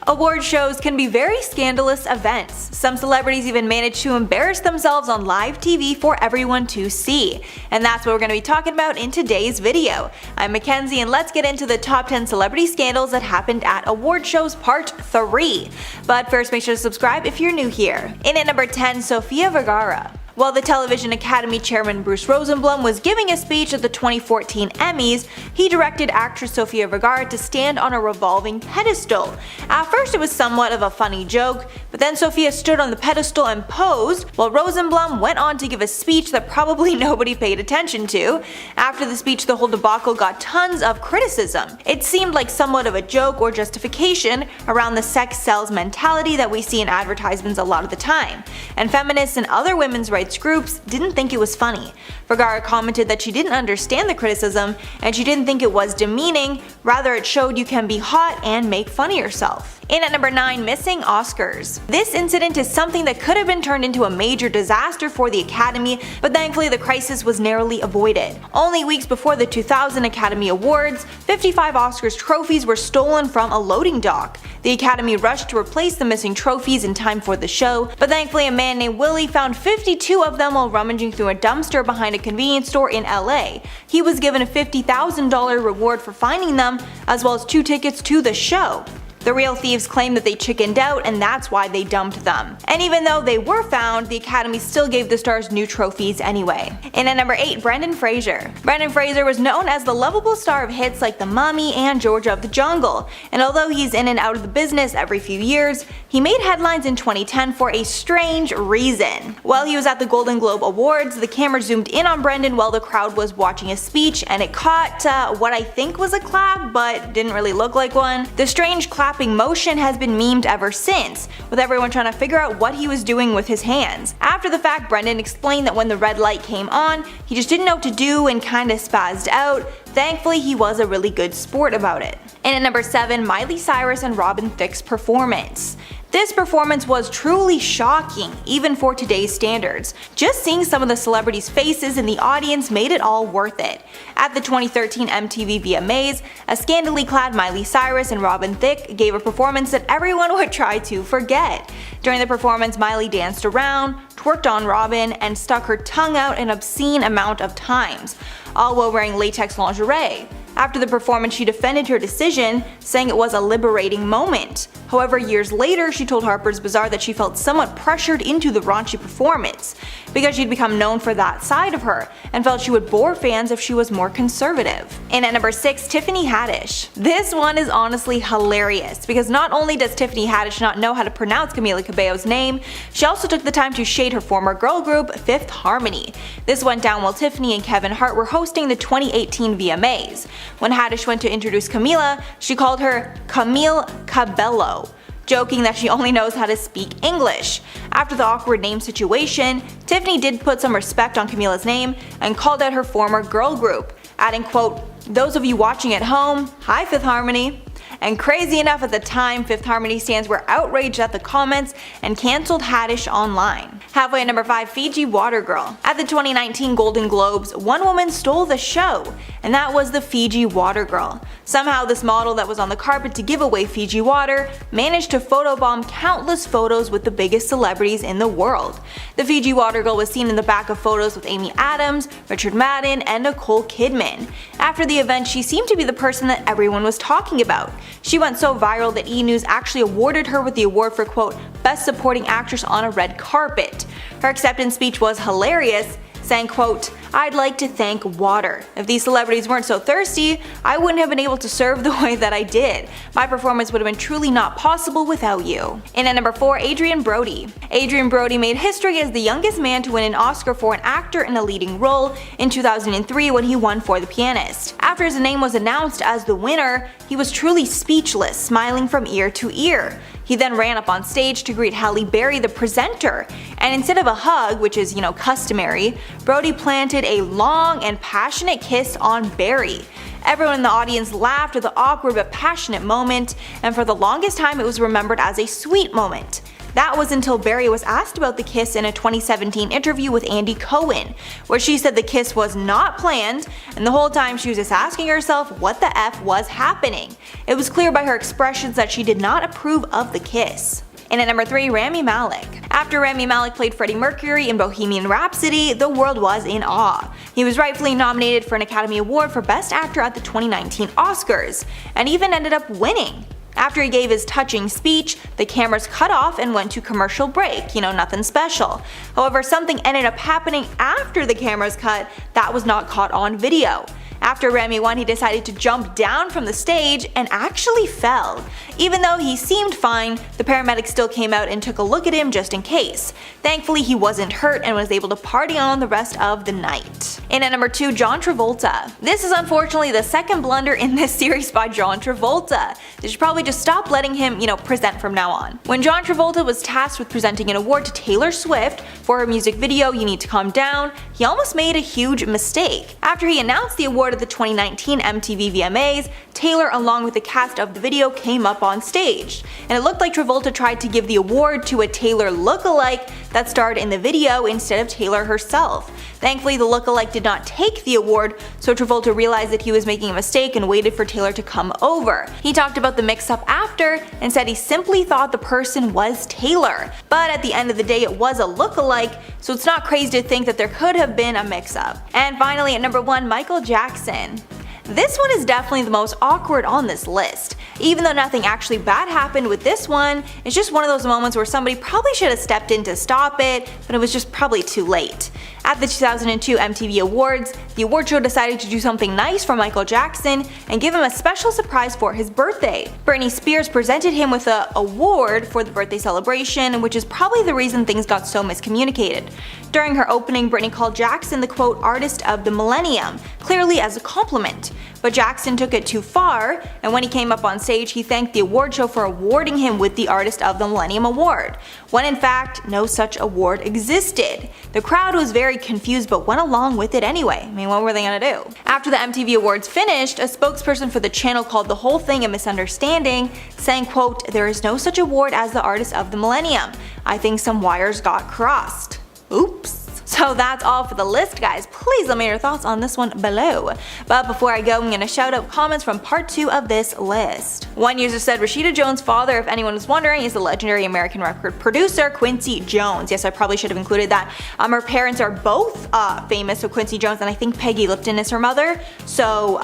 Award shows can be very scandalous events. Some celebrities even manage to embarrass themselves on live TV for everyone to see. And that's what we're going to be talking about in today's video. I'm Mackenzie and let's get into the top 10 celebrity scandals that happened at award shows part 3. But first, make sure to subscribe if you're new here. In at number 10, Sofia Vergara. While the Television Academy chairman Bruce Rosenblum was giving a speech at the 2014 Emmys, he directed actress Sofia Vergara to stand on a revolving pedestal. At first it was somewhat of a funny joke, but then Sofia stood on the pedestal and posed, while Rosenblum went on to give a speech that probably nobody paid attention to. After the speech, the whole debacle got tons of criticism. It seemed like somewhat of a joke or justification around the sex sells mentality that we see in advertisements a lot of the time, and feminists and other women's rights groups didn't think it was funny. Vergara commented that she didn't understand the criticism and she didn't think it was demeaning, rather it showed you can be hot and make fun of yourself. In at number 9, missing Oscars. This incident is something that could have been turned into a major disaster for the Academy, but thankfully the crisis was narrowly avoided. Only weeks before the 2000 Academy Awards, 55 Oscars trophies were stolen from a loading dock. The Academy rushed to replace the missing trophies in time for the show, but thankfully a man named Willie found 52 of them while rummaging through a dumpster behind a convenience store in LA. He was given a $50,000 reward for finding them, as well as 2 tickets to the show. The real thieves claimed that they chickened out and that's why they dumped them. And even though they were found, the Academy still gave the stars new trophies anyway. In at number 8, Brendan Fraser. Brendan Fraser was known as the lovable star of hits like The Mummy and George of the Jungle, and although he's in and out of the business every few years, he made headlines in 2010 for a strange reason. While he was at the Golden Globe Awards, the camera zoomed in on Brendan while the crowd was watching his speech, and it caught what I think was a clap, but didn't really look like one. The strange clapping motion has been memed ever since, with everyone trying to figure out what he was doing with his hands. After the fact, Brendan explained that when the red light came on, he just didn't know what to do and kinda spazzed out. Thankfully, he was a really good sport about it. And at number 7, Miley Cyrus and Robin Thicke's performance. This performance was truly shocking, even for today's standards. Just seeing some of the celebrities' faces in the audience made it all worth it. At the 2013 MTV VMAs, a scantily clad Miley Cyrus and Robin Thicke gave a performance that everyone would try to forget. During the performance, Miley danced around, twerked on Robin, and stuck her tongue out an obscene amount of times, all while wearing latex lingerie. After the performance, she defended her decision, saying it was a liberating moment. However, years later, she told Harper's Bazaar that she felt somewhat pressured into the raunchy performance, because she'd become known for that side of her, and felt she would bore fans if she was more conservative. And at number 6, Tiffany Haddish. This one is honestly hilarious, because not only does Tiffany Haddish not know how to pronounce Camila Cabello's name, she also took the time to shade her former girl group, Fifth Harmony. This went down while Tiffany and Kevin Hart were hosting the 2018 VMAs. When Haddish went to introduce Camila, she called her Camille Cabello, joking that she only knows how to speak English. After the awkward name situation, Tiffany did put some respect on Camila's name and called out her former girl group, adding, quote, "Those of you watching at home, hi Fifth Harmony." And crazy enough, at the time, Fifth Harmony stands were outraged at the comments and cancelled Haddish online. Halfway at number 5, Fiji Water Girl. At the 2019 Golden Globes, one woman stole the show, and that was the Fiji Water Girl. Somehow this model that was on the carpet to give away Fiji water managed to photobomb countless photos with the biggest celebrities in the world. The Fiji Water Girl was seen in the back of photos with Amy Adams, Richard Madden, and Nicole Kidman. After the event, she seemed to be the person that everyone was talking about. She went so viral that E! News actually awarded her with the award for, quote, Best Supporting Actress on a Red Carpet. Her acceptance speech was hilarious, saying, quote, "I'd like to thank water. If these celebrities weren't so thirsty, I wouldn't have been able to serve the way that I did. My performance would have been truly not possible without you." And at number 4, Adrien Brody. Adrien Brody made history as the youngest man to win an Oscar for an actor in a leading role in 2003 when he won for The Pianist. After his name was announced as the winner, he was truly speechless, smiling from ear to ear. He then ran up on stage to greet Halle Berry, the presenter, and instead of a hug, which is, customary, Brody planted a long and passionate kiss on Berry. Everyone in the audience laughed at the awkward but passionate moment, and for the longest time it was remembered as a sweet moment. That was until Berry was asked about the kiss in a 2017 interview with Andy Cohen, where she said the kiss was not planned, and the whole time she was just asking herself what the F was happening. It was clear by her expressions that she did not approve of the kiss. And at number 3, Rami Malek. After Rami Malek played Freddie Mercury in Bohemian Rhapsody, the world was in awe. He was rightfully nominated for an Academy Award for Best Actor at the 2019 Oscars, and even ended up winning. After he gave his touching speech, the cameras cut off and went to commercial break, nothing special. However, something ended up happening after the cameras cut that was not caught on video. After Rami won, he decided to jump down from the stage and actually fell. Even though he seemed fine, the paramedics still came out and took a look at him just in case. Thankfully, he wasn't hurt and was able to party on the rest of the night. And at number 2, John Travolta. This is unfortunately the second blunder in this series by John Travolta. They should probably just stop letting him, present from now on. When John Travolta was tasked with presenting an award to Taylor Swift for her music video You Need to Calm Down, he almost made a huge mistake. After he announced the award at the 2019 MTV VMAs, Taylor along with the cast of the video came up on stage, and it looked like Travolta tried to give the award to a Taylor lookalike that starred in the video instead of Taylor herself. Thankfully, the lookalike did not take the award, so Travolta realized that he was making a mistake and waited for Taylor to come over. He talked about the mix-up after and said he simply thought the person was Taylor, but at the end of the day it was a lookalike, so it's not crazy to think that there could have been a mix-up. And finally at number 1, Michael Jackson. This one is definitely the most awkward on this list. Even though nothing actually bad happened with this one, it's just one of those moments where somebody probably should have stepped in to stop it, but it was just probably too late. At the 2002 MTV Awards, the award show decided to do something nice for Michael Jackson and give him a special surprise for his birthday. Britney Spears presented him with an award for the birthday celebration, which is probably the reason things got so miscommunicated. During her opening, Britney called Jackson the quote artist of the millennium, clearly as a compliment. But Jackson took it too far, and when he came up on stage he thanked the award show for awarding him with the Artist of the Millennium Award, when in fact no such award existed. The crowd was very confused but went along with it anyway. What were they gonna do? After the MTV Awards finished, a spokesperson for the channel called the whole thing a misunderstanding, saying quote, "There is no such award as the Artist of the Millennium. I think some wires got crossed." Oops. So that's all for the list, guys. Please let me know your thoughts on this one below. But before I go, I'm gonna shout out comments from part 2 of this list. One user said Rashida Jones' father, if anyone was wondering, is the legendary American record producer Quincy Jones. Yes, I probably should have included that. Her parents are both famous, so Quincy Jones and I think Peggy Lipton is her mother. So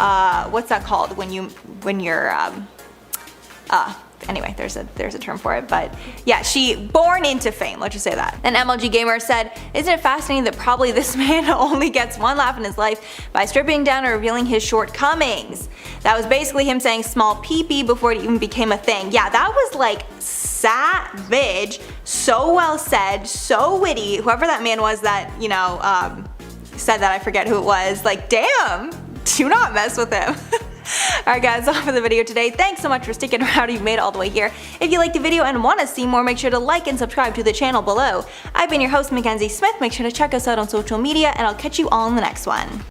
what's that called when you're anyway, there's a term for it, but yeah, she born into fame, let's just say that. And MLG Gamer said, isn't it fascinating that probably this man only gets one laugh in his life by stripping down and revealing his shortcomings? That was basically him saying small pee-pee before it even became a thing. Yeah, that was like savage, so well said, so witty. Whoever that man was that, said that, I forget who it was, like damn, do not mess with him. Alright guys, that's all for the video today. Thanks so much for sticking around if you made it all the way here. If you liked the video and want to see more, make sure to like and subscribe to the channel below. I've been your host, Mackenzie Smith. Make sure to check us out on social media, and I'll catch you all in the next one.